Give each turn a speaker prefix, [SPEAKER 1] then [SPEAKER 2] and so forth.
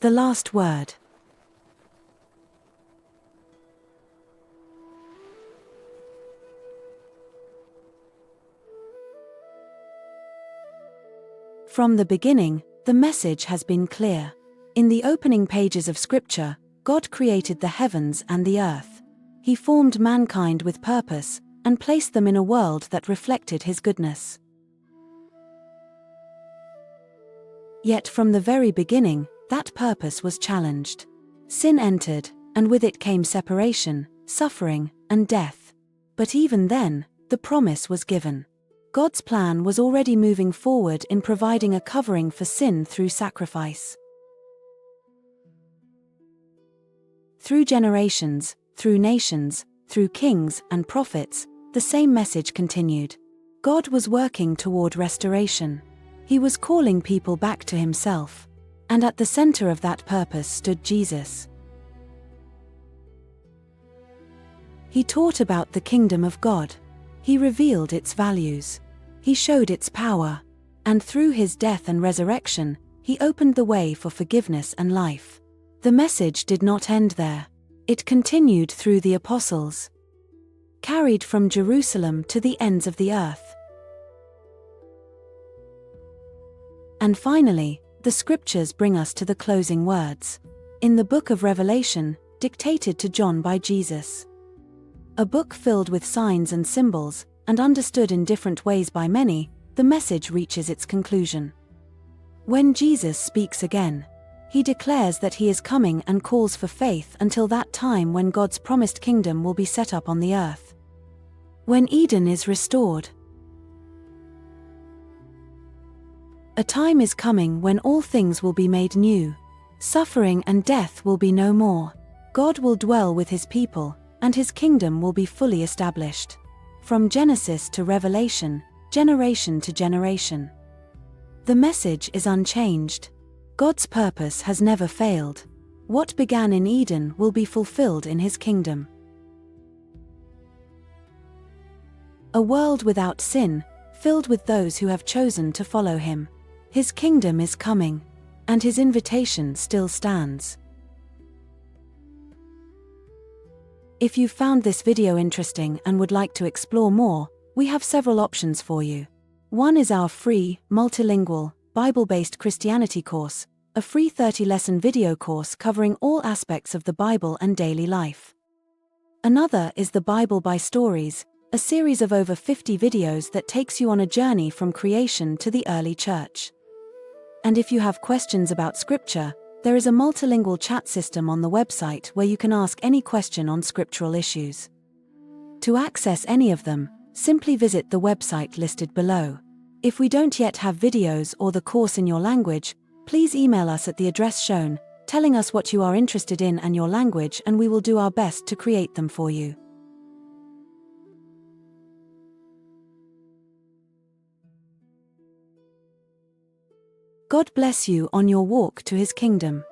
[SPEAKER 1] The last word. From the beginning, the message has been clear. In the opening pages of Scripture, God created the heavens and the earth. He formed mankind with purpose, and placed them in a world that reflected His goodness. Yet from the very beginning, that purpose was challenged. Sin entered, and with it came separation, suffering, and death. But even then, the promise was given. God's plan was already moving forward in providing a covering for sin through sacrifice. Through generations, through nations, through kings and prophets, the same message continued. God was working toward restoration. He was calling people back to Himself. And at the center of that purpose stood Jesus. He taught about the kingdom of God. He revealed its values. He showed its power. And through His death and resurrection, He opened the way for forgiveness and life. The message did not end there. It continued through the apostles, carried from Jerusalem to the ends of the earth. And finally, the Scriptures bring us to the closing words. In the book of Revelation, dictated to John by Jesus. A book filled with signs and symbols, and understood in different ways by many, the message reaches its conclusion. When Jesus speaks again, He declares that He is coming and calls for faith until that time when God's promised kingdom will be set up on the earth. When Eden is restored. A time is coming when all things will be made new. Suffering and death will be no more. God will dwell with His people, and His kingdom will be fully established. From Genesis to Revelation, generation to generation. The message is unchanged. God's purpose has never failed. What began in Eden will be fulfilled in His kingdom. A world without sin, filled with those who have chosen to follow Him. His kingdom is coming, and His invitation still stands. If you found this video interesting and would like to explore more, we have several options for you. One is our free, multilingual, Bible-based Christianity course, a free 30-lesson video course covering all aspects of the Bible and daily life. Another is the Bible by Stories, a series of over 50 videos that takes you on a journey from creation to the early church. And if you have questions about Scripture, there is a multilingual chat system on the website where you can ask any question on scriptural issues. To access any of them, simply visit the website listed below. If we don't yet have videos or the course in your language, please email us at the address shown, telling us what you are interested in and your language, and we will do our best to create them for you. God bless you on your walk to His kingdom.